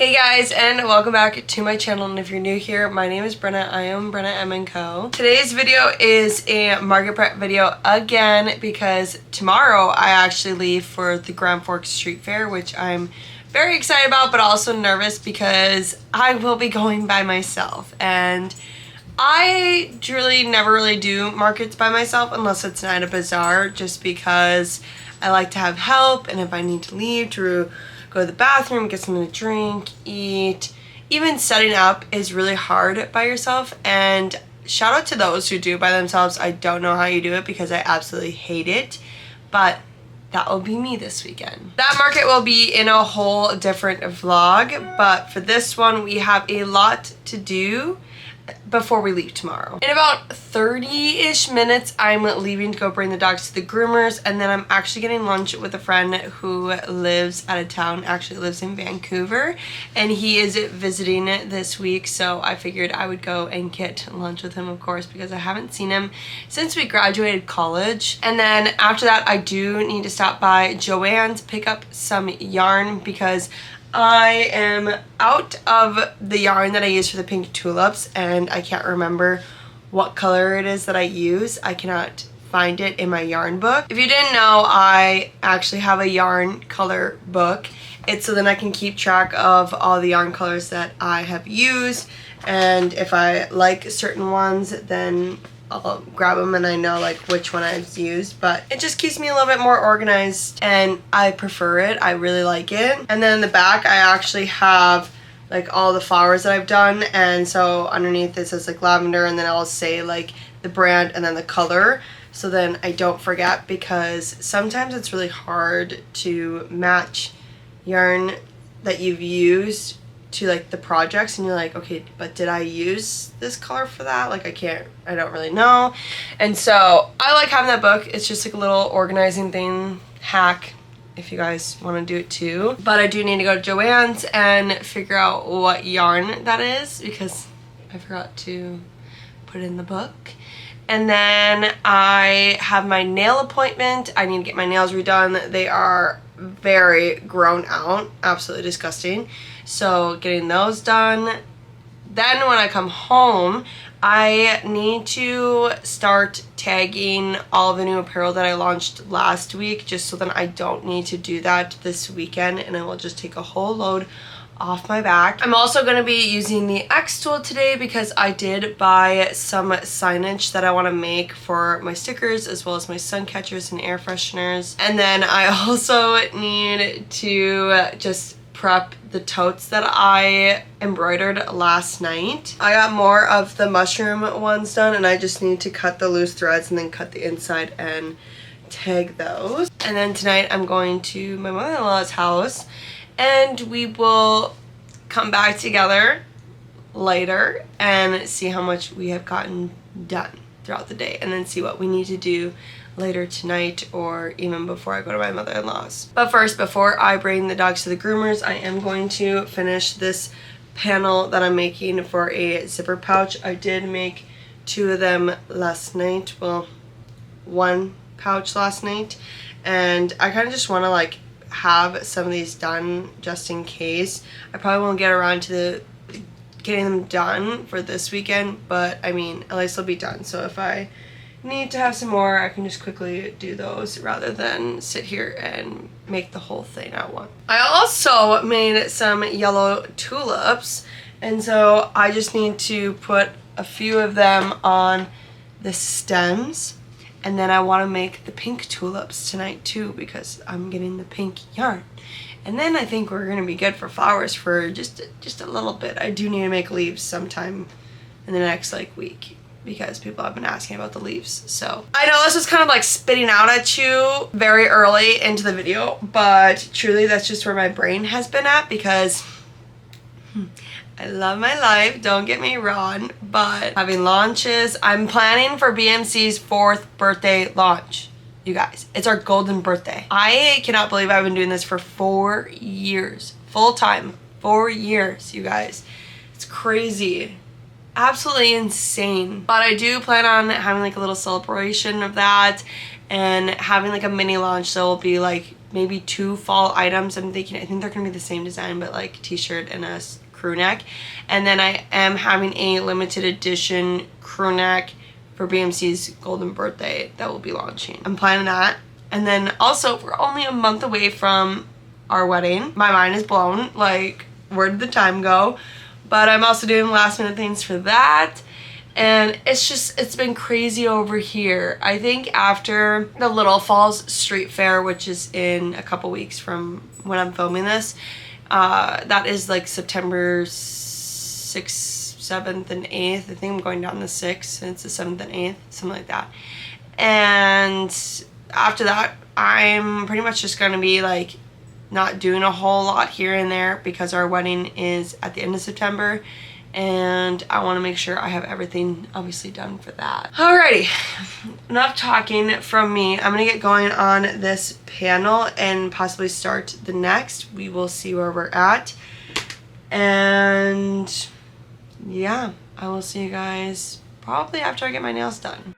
Hey guys, and welcome back to my channel. And if you're new here, my name is Brenna. I am Brenna M Co. Today's video is a market prep video again because tomorrow I actually leave for the Grand Forks Street Fair, which I'm very excited about, but also nervous because I will be going by myself. And I truly never really do markets by myself unless it's at a bazaar, just because I like to have help, and if I need to leave to go to the bathroom, get something to drink, eat. Even setting up is really hard by yourself, and shout out to those who do by themselves. I don't know how you do it because I absolutely hate it, but that will be me this weekend. That market will be in a whole different vlog, but for this one we have a lot to do before we leave tomorrow. In about 30-ish minutes, I'm leaving to go bring the dogs to the groomers, and then I'm actually getting lunch with a friend who lives out of town, actually lives in Vancouver, and he is visiting this week, so I figured I would go and get lunch with him, of course, because I haven't seen him since we graduated college. And then after that, I do need to stop by Joann's, pick up some yarn because I am out of the yarn that I use for the pink tulips, and I can't remember what color it is that I use. I cannot find it in my yarn book. If you didn't know, I actually have a yarn color book. It's so then I can keep track of all the yarn colors that I have used, and if I like certain ones, then I'll grab them and I know like which one I've used, but it just keeps me a little bit more organized and I prefer it. I really like it. And then in the back I actually have like all the flowers that I've done, and so underneath this is like lavender, and then I'll say like the brand and then the color, so then I don't forget, because sometimes it's really hard to match yarn that you've used to like the projects, and you're like, okay, but did I use this color for that? Like I don't really know. And so I like having that book. It's just like a little organizing thing, hack, if you guys want to do it too. But I do need to go to Joann's and figure out what yarn that is because I forgot to put it in the book. And then I have my nail appointment. I need to get my nails redone. They are very grown out, absolutely disgusting. So getting those done. Then when I come home, I need to start tagging all of the new apparel that I launched last week, just so that I don't need to do that this weekend, and it will just take a whole load off my back. I'm also going to be using the X tool today because I did buy some signage that I want to make for my stickers, as well as my sun catchers and air fresheners. And then I also need to just prep the totes that I embroidered last night. I got more of the mushroom ones done, and I just need to cut the loose threads and then cut the inside and tag those. And then tonight I'm going to my mother-in-law's house, and we will come back together later and see how much we have gotten done throughout the day, and then see what we need to do later tonight or even before I go to my mother-in-law's. But first, before I bring the dogs to the groomers, I am going to finish this panel that I'm making for a zipper pouch. I did make 2 of them last night, well, 1 pouch last night, and I kind of just want to like have some of these done just in case. I probably won't get around to getting them done for this weekend, but I mean, at least they'll be done. So if I need to have some more, I can just quickly do those rather than sit here and make the whole thing at once. I also made some yellow tulips, and so I just need to put a few of them on the stems, and then I want to make the pink tulips tonight too because I'm getting the pink yarn. And then I think we're gonna be good for flowers for just a little bit. I do need to make leaves sometime in the next like week, because people have been asking about the leaves. So I know this was kind of like spitting out at you very early into the video, but truly that's just where my brain has been at, because I love my life, don't get me wrong, but having launches, I'm planning for BMC's 4th birthday launch. You guys, it's our golden birthday. I cannot believe I've been doing this for 4 years, full time, 4 years, you guys. It's crazy. Absolutely insane. But I do plan on having like a little celebration of that, and having like a mini launch. So it'll be like maybe 2 fall items. I think they're gonna be the same design, but like t-shirt and a crew neck. And then I am having a limited edition crew neck for BMC's golden birthday that will be launching. I'm planning that. And then also, we're only a month away from our wedding. My mind is blown, like, where did the time go? But I'm also doing last minute things for that. And it's been crazy over here. I think after the Little Falls Street Fair, which is in a couple weeks from when I'm filming this, that is like September 6th, 7th, and 8th. I think I'm going down the 6th, and it's the 7th and 8th, something like that. And after that, I'm pretty much just gonna be like not doing a whole lot here and there because our wedding is at the end of September, and I want to make sure I have everything obviously done for that. Alrighty, enough talking from me. I'm gonna get going on this panel and possibly start the next. We will see where we're at, and yeah, I will see you guys probably after I get my nails done.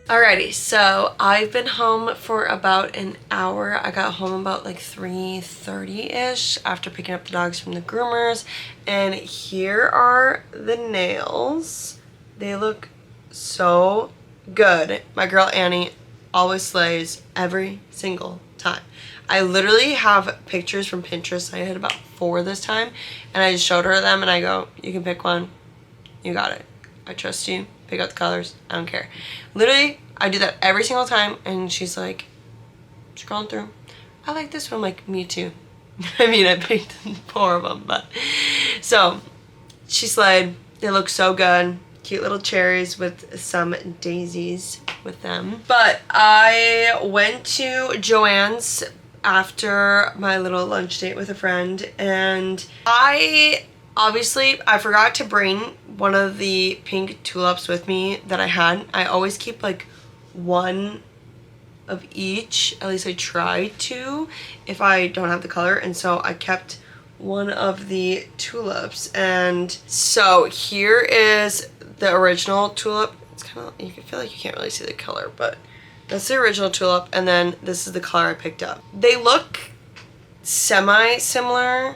Alrighty, so I've been home for about an hour. I got home about like 3:30-ish after picking up the dogs from the groomers. And here are the nails. They look so good. My girl Annie always slays every single time. I literally have pictures from Pinterest. I had about 4 this time. And I just showed her them and I go, you can pick one. You got it. I trust you. Pick out the colors. I don't care. Literally, I do that every single time, and she's like, scrolling through, I like this one. I'm like, me too. I mean, I picked 4 of them, but so she slayed. They look so good. Cute little cherries with some daisies with them. But I went to Joann's after my little lunch date with a friend, and I forgot to bring one of the pink tulips with me that I had. I always keep like one of each, at least I try to, if I don't have the color, and so I kept one of the tulips. And so here is the original tulip. It's kind of, you can feel like you can't really see the color, but that's the original tulip, and then this is the color I picked up. They look semi-similar.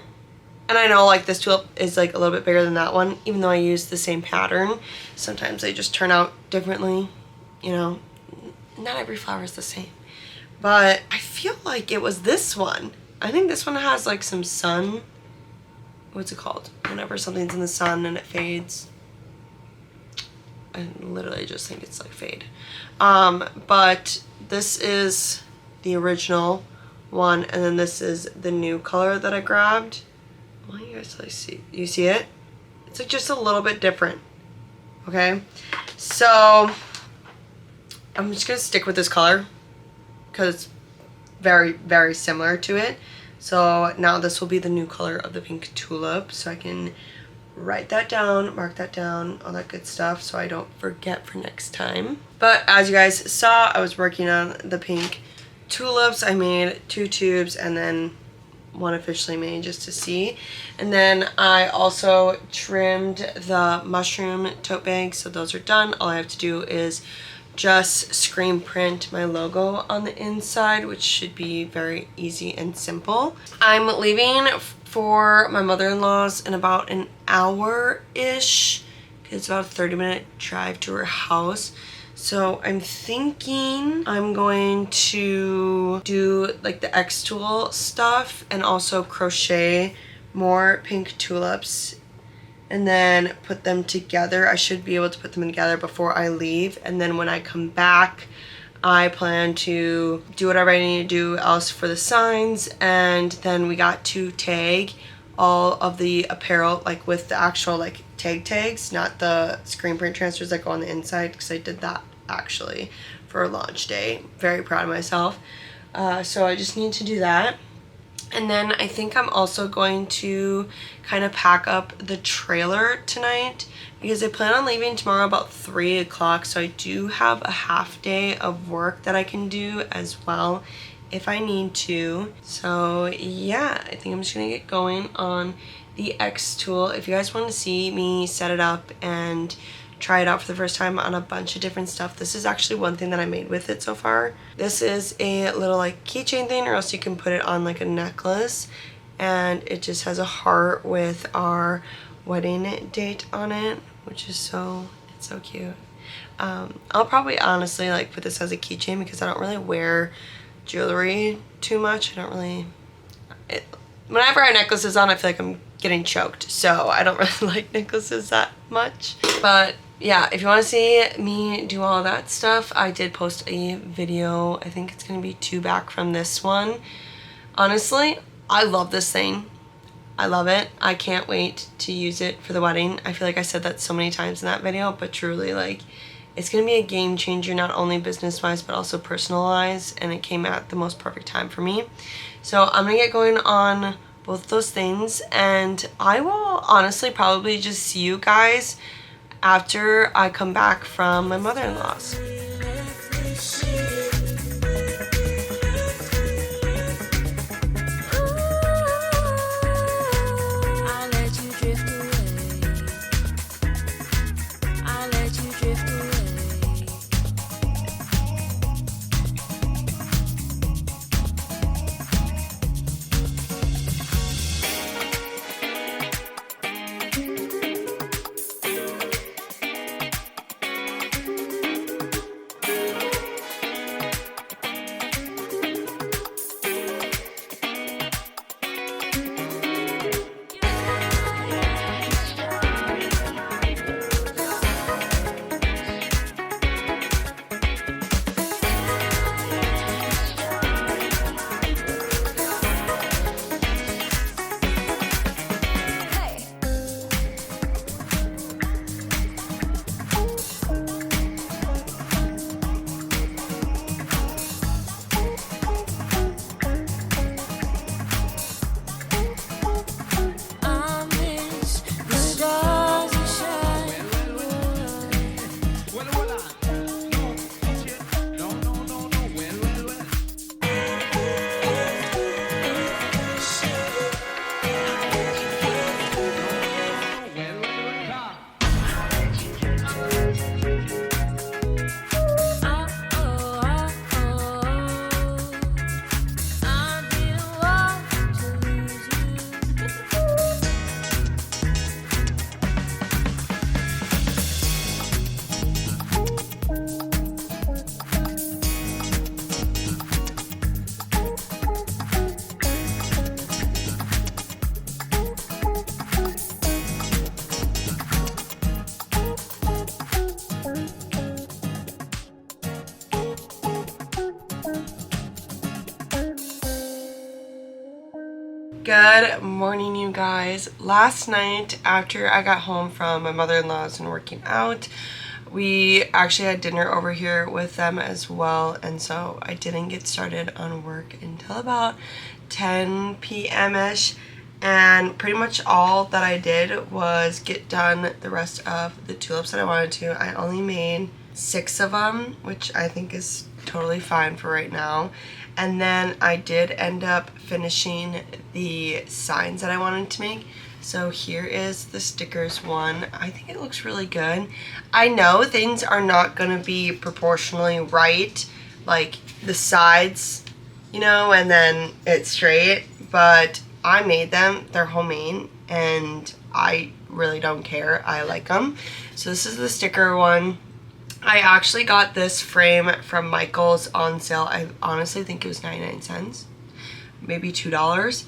And I know like this tulip is like a little bit bigger than that one, even though I use the same pattern. Sometimes they just turn out differently, you know. Not every flower is the same. But I feel like it was this one. I think this one has like some sun what's it called? Whenever something's in the sun and it fades. I literally just think it's like fade. But this is the original one, and then this is the new color that I grabbed. Well, you guys like see, you see it? It's like just a little bit different. Okay, so I'm just gonna stick with this color because it's very, very similar to it. So now this will be the new color of the pink tulip, so I can write that down, mark that down, all that good stuff, so I don't forget for next time. But as you guys saw, I was working on the pink tulips. I made 2 tubes and then one officially made just to see. And then I also trimmed the mushroom tote bags, so those are done. All I have to do is just screen print my logo on the inside, which should be very easy and simple. I'm leaving for my mother-in-law's in about an hour-ish. It's about a 30-minute drive to her house. So I'm thinking I'm going to do like the X tool stuff and also crochet more pink tulips and then put them together. I should be able to put them together before I leave, and then when I come back I plan to do whatever I need to do else for the signs, and then we got to tag all of the apparel like with the actual like tags, not the screen print transfers that go on the inside, because I did that actually for launch day. Very proud of myself. So I just need to do that. And then I think I'm also going to kind of pack up the trailer tonight because I plan on leaving tomorrow about 3 o'clock. So I do have a half day of work that I can do as well if I need to. So yeah, I think I'm just gonna get going on the X tool. If you guys want to see me set it up and try it out for the first time on a bunch of different stuff, this is actually one thing that I made with it so far. This is a little like keychain thing, or else you can put it on like a necklace, and it just has a heart with our wedding date on it, which is so cute. I'll probably honestly like put this as a keychain because I don't really wear jewelry too much. I don't really, whenever I have necklaces on, I feel like I'm getting choked, so I don't really like necklaces that much. But yeah, if you want to see me do all that stuff, I did post a video. I think it's going to be 2 back from this one. Honestly, I love this thing. I love it. I can't wait to use it for the wedding. I feel like I said that so many times in that video, but truly, like, it's going to be a game changer, not only business-wise, but also personal-wise, and it came at the most perfect time for me. So I'm going to get going on both those things, and I will honestly probably just see you guys after I come back from my mother-in-law's. Good morning, you guys. Last night after I got home from my mother-in-law's and working out, we actually had dinner over here with them as well, and so I didn't get started on work until about 10 p.m.-ish, and pretty much all that I did was get done the rest of the tulips that I wanted to. I only made 6 of them, which I think is totally fine for right now. And then I did end up finishing the signs that I wanted to make. So here is the stickers one. I think it looks really good. I know things are not going to be proportionally right, like the sides, you know, and then it's straight, but I made them. They're homemade and I really don't care. I like them. So this is the sticker one. I actually got this frame from Michael's on sale. I honestly think it was 99 cents, maybe $2,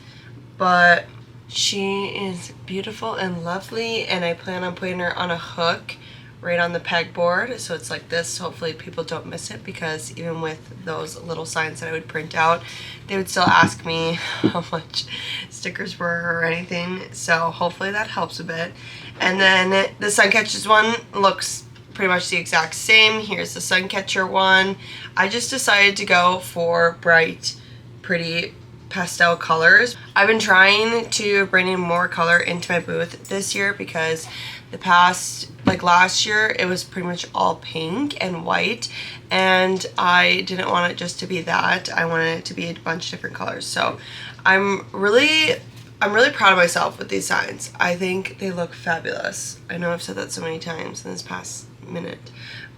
but she is beautiful and lovely, and I plan on putting her on a hook right on the pegboard, so it's like this. Hopefully people don't miss it, because even with those little signs that I would print out, they would still ask me how much stickers were or anything, so hopefully that helps a bit. And then the sun catches one looks pretty much the exact same. Here's the sun catcher one. I just decided to go for bright, pretty pastel colors. I've been trying to bring in more color into my booth this year, because the past, like last year, it was pretty much all pink and white, and I didn't want it just to be that. I wanted it to be a bunch of different colors. So I'm really proud of myself with these signs. I think they look fabulous. I know I've said that so many times in this past minute,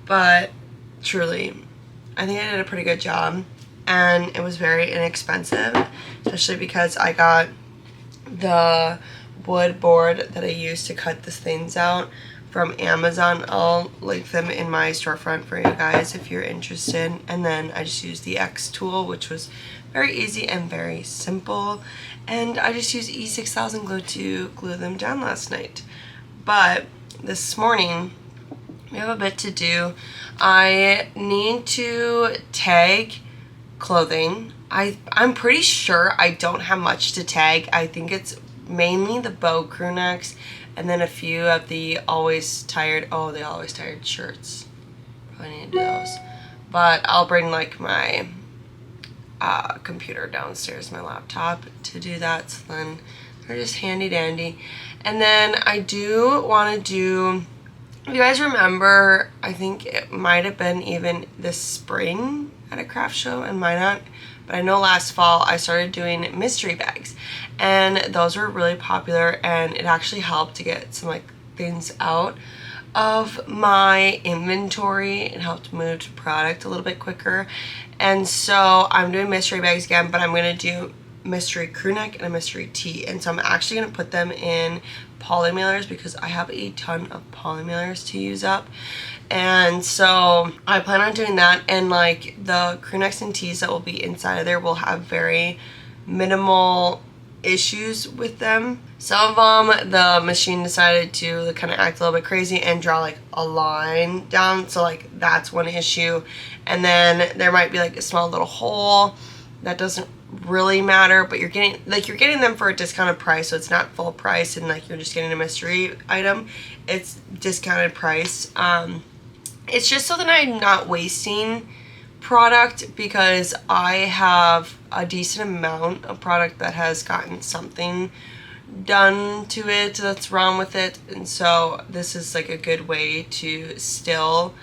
but truly, I think I did a pretty good job, and it was very inexpensive, especially because I got the wood board that I used to cut the things out from Amazon. I'll link them in my storefront for you guys if you're interested. And then I just used the X tool, which was very easy and very simple, and I just used E6000 glue to glue them down last night. But this morning we have a bit to do. I need to tag clothing. I'm pretty sure I don't have much to tag. I think it's mainly the bow crew necks and then a few of the always tired, the always tired shirts. Probably need to do those. But I'll bring like my computer downstairs, my laptop, to do that, so then they're just handy dandy. And then I do want to do, if you guys remember, I think it might have been even this spring at a craft show, and might not, but I know last fall I started doing mystery bags, and those were really popular, and it actually helped to get some like things out of my inventory. It helped move product a little bit quicker, and so I'm doing mystery bags again, but I'm going to do mystery crew neck and a mystery tee, and so I'm actually going to put them in poly mailers, because I have a ton of poly mailers to use up. And so I plan on doing that, and like the crew necks and tees that will be inside of there will have very minimal issues with them. Some of them, the machine decided to kind of act a little bit crazy and draw like a line down, so like that's one issue. And then there might be like a small little hole. That doesn't really matter, but you're getting them for a discounted price, so it's not full price and like you're just getting a mystery item. It's discounted price. It's just so that I'm not wasting product, because I have a decent amount of product that has gotten something done to it that's wrong with it, and so this is like a good way to still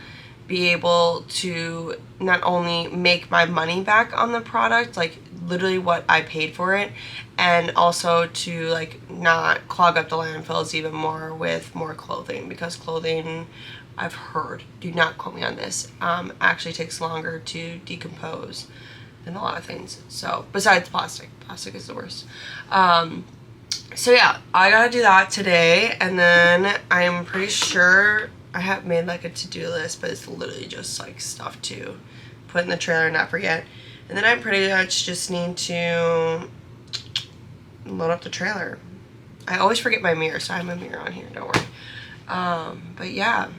be able to not only make my money back on the product, like literally what I paid for it, and also to like not clog up the landfills even more with more clothing, because clothing, I've heard, do not quote me on this, actually takes longer to decompose than a lot of things. So besides plastic is the worst. So yeah, I gotta do that today, and then I'm pretty sure I have made like a to-do list, but it's literally just like stuff to put in the trailer and not forget. And then I pretty much just need to load up the trailer. I always forget my mirror, so I have a mirror on here, don't worry. But yeah,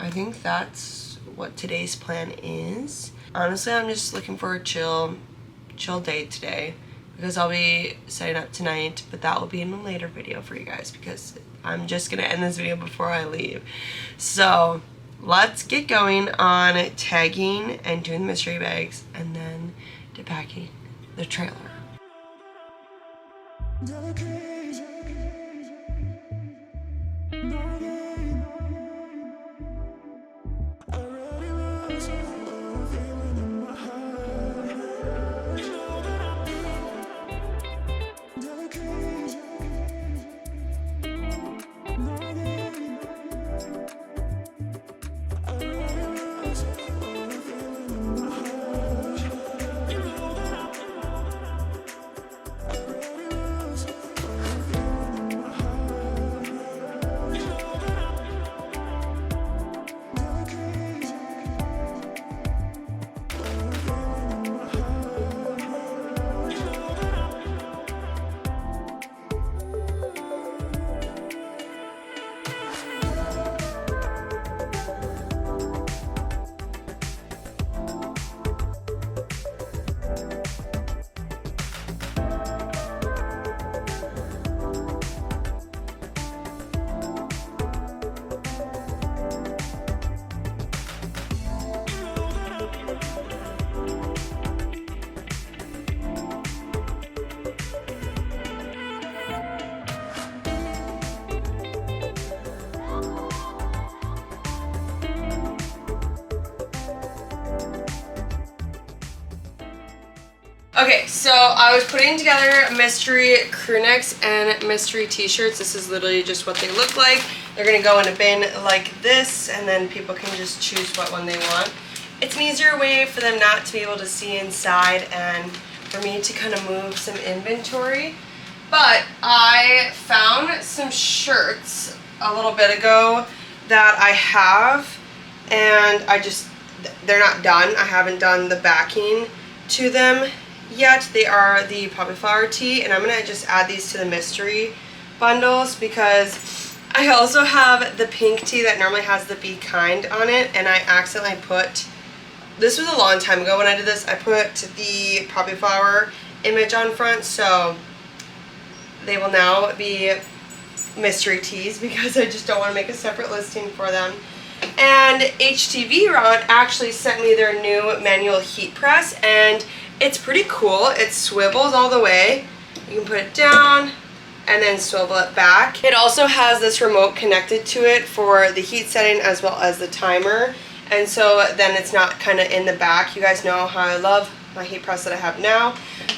I think that's what today's plan is. Honestly, I'm just looking for a chill day today. because I'll be setting up tonight, but that will be in a later video for you guys because I'm just gonna end this video before I leave. So let's get going on tagging and doing the mystery bags and then depacking the trailer. Okay, so I was putting together mystery crew necks and mystery t-shirts. This is literally just what they look like. They're gonna go in a bin like this, and then people can just choose what one they want. It's an easier way for them not to be able to see inside and for me to kind of move some inventory. But I found some shirts a little bit ago that I have, and they're not done. I haven't done the backing to them yet. They are the poppy flower tee, and I'm gonna just add these to the mystery bundles because I also have the pink tee that normally has the Be Kind on it, and I accidentally put, this was a long time ago when I did this, I put the poppy flower image on front, so they will now be mystery tees because I just don't want to make a separate listing for them. And HTV Rod actually sent me their new manual heat press, and it's pretty cool. It swivels all the way. You can put it down and then swivel it back. It also has this remote connected to it for the heat setting as well as the timer. And so then it's not kind of in the back. You guys know how I love my heat press that I have now.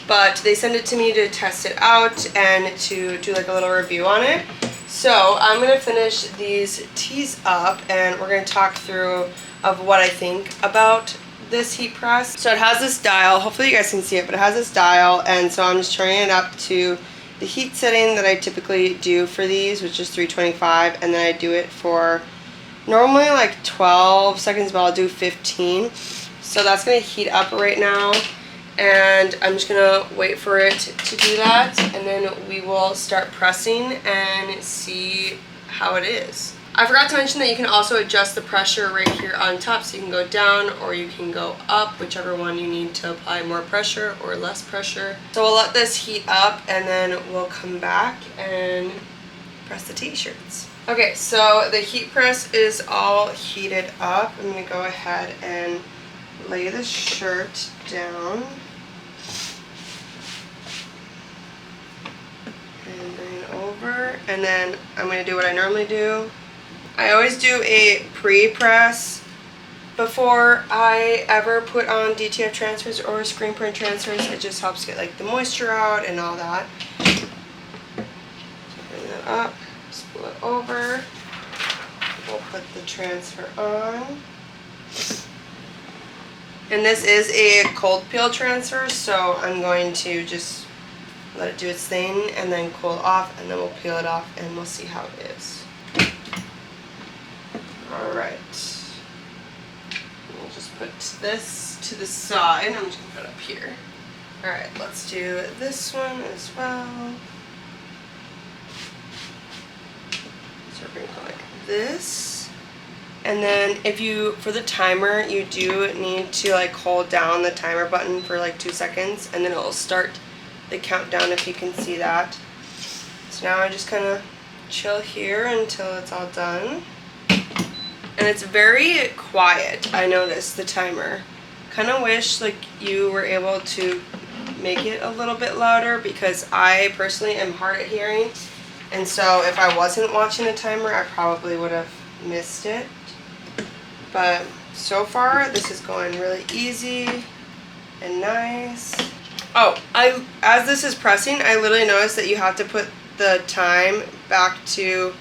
But they sent it to me to test it out and to do like a little review on it. So I'm going to finish these tees up and we're going to talk through of what I think about this heat press. So it has this dial, hopefully you guys can see it, but it has this dial, and so I'm just turning it up to the heat setting that I typically do for these, which is 325, and then I do it for normally like 12 seconds, but I'll do 15. So that's going to heat up right now, and I'm just going to wait for it to do that, and then we will start pressing and see how it is. I forgot to mention that you can also adjust the pressure right here on top, so you can go down or you can go up, whichever one you need to apply more pressure or less pressure. So we'll let this heat up and then we'll come back and press the t-shirts. Okay, so the heat press is all heated up. I'm going to go ahead and lay the shirt down and bring it over, and then I'm going to do what I normally do. I always do a pre-press before I ever put on DTF transfers or screen print transfers. It just helps get like the moisture out and all that. So bring that up, spool it over. We'll put the transfer on. And this is a cold peel transfer, so I'm going to just let it do its thing and then cool it off, and then we'll peel it off and we'll see how it is. Alright, we'll just put this to the side. I'm just going to put it up here. Alright, let's do this one as well. So we're going to go like this. And then if you, for the timer, you do need to like hold down the timer button for like 2 seconds, and then it will start the countdown if you can see that. So now I just kind of chill here until it's all done. And it's very quiet, I noticed, the timer. Kind of wish like you were able to make it a little bit louder because I personally am hard at hearing. And so if I wasn't watching a timer, I probably would have missed it. But so far, this is going really easy and nice. Oh, as this is pressing, I literally noticed that you have to put the time back to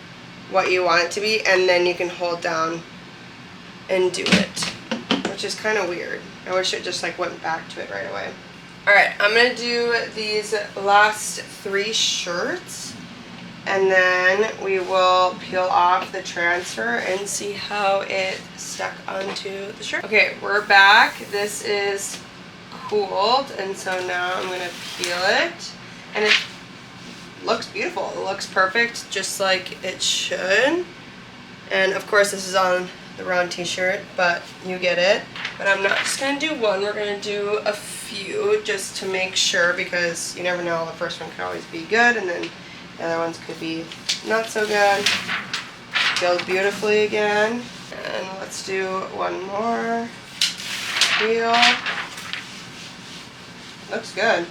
what you want it to be, and then you can hold down and do it, which is kind of weird. I wish it just like went back to it right away. Alright, I'm going to do these last 3 shirts, and then we will peel off the transfer and see how it stuck onto the shirt. Okay, we're back. This is cooled, and so now I'm going to peel it, and it looks beautiful. It looks perfect, just like it should. And of course this is on the round t-shirt, but you get it. But I'm not just going to do one, we're going to do a few just to make sure, because you never know, the first one could always be good and then the other ones could be not so good. Feels beautifully again. And let's do one more. Peel. Looks good.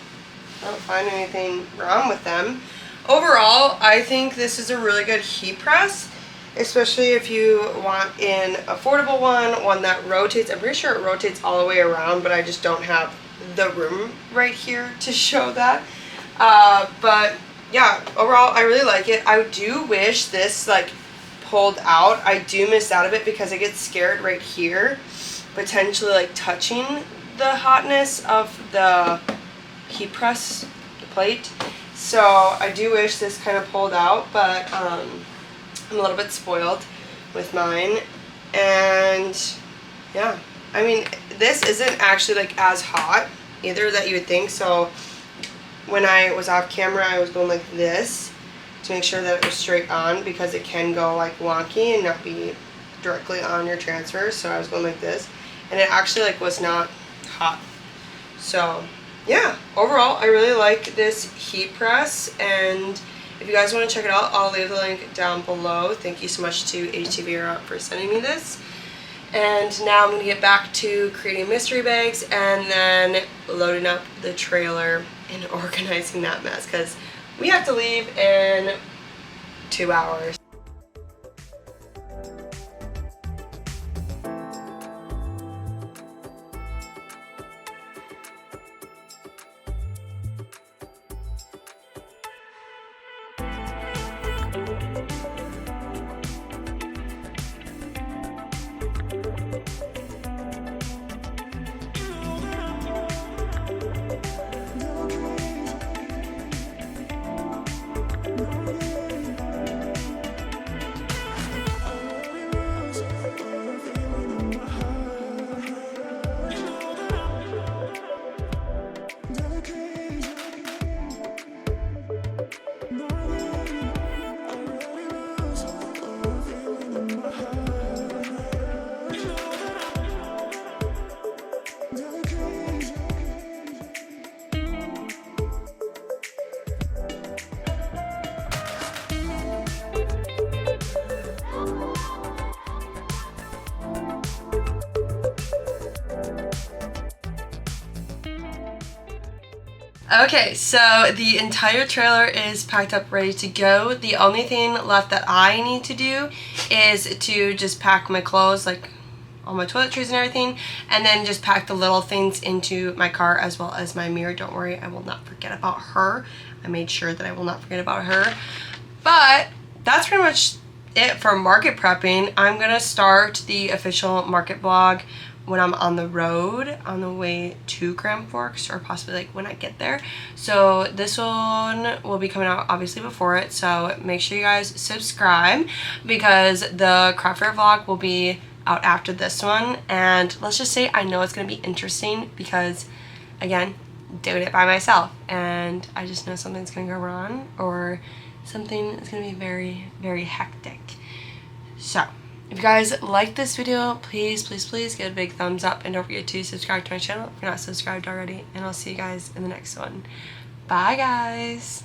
I don't find anything wrong with them. Overall, I think this is a really good heat press, especially if you want an affordable one that rotates. I'm pretty sure it rotates all the way around, but I just don't have the room right here to show that. But yeah, overall, I really like it. I do wish this like pulled out. I do miss out of it because I get scared right here, potentially like touching the hotness of the heat press, the plate. So I do wish this kind of pulled out, but I'm a little bit spoiled with mine. And yeah, I mean, this isn't actually like as hot either that you would think. So when I was off camera, I was going like this to make sure that it was straight on, because it can go like wonky and not be directly on your transfer. So I was going like this, and it actually like was not hot. So yeah, overall, I really like this heat press, and if you guys want to check it out, I'll leave the link down below. Thank you so much to HTV for sending me this. And now I'm going to get back to creating mystery bags and then loading up the trailer and organizing that mess, because we have to leave in 2 hours. Okay, so the entire trailer is packed up, ready to go. The only thing left that I need to do is to just pack my clothes, like all my toiletries and everything, and then just pack the little things into my car, as well as my mirror. Don't worry, I will not forget about her. I made sure that I will not forget about her. But that's pretty much it for market prepping. I'm gonna start the official market vlog when I'm on the road on the way to Grand Forks, or possibly like when I get there. So this one will be coming out obviously before it, so make sure you guys subscribe, because the craft fair vlog will be out after this one. And let's just say I know it's gonna be interesting, because again, doing it by myself, and I just know something's gonna go wrong, or something is gonna be very, very hectic. So if you guys like this video, please, please, please give it a big thumbs up, and don't forget to subscribe to my channel if you're not subscribed already, and I'll see you guys in the next one. Bye guys.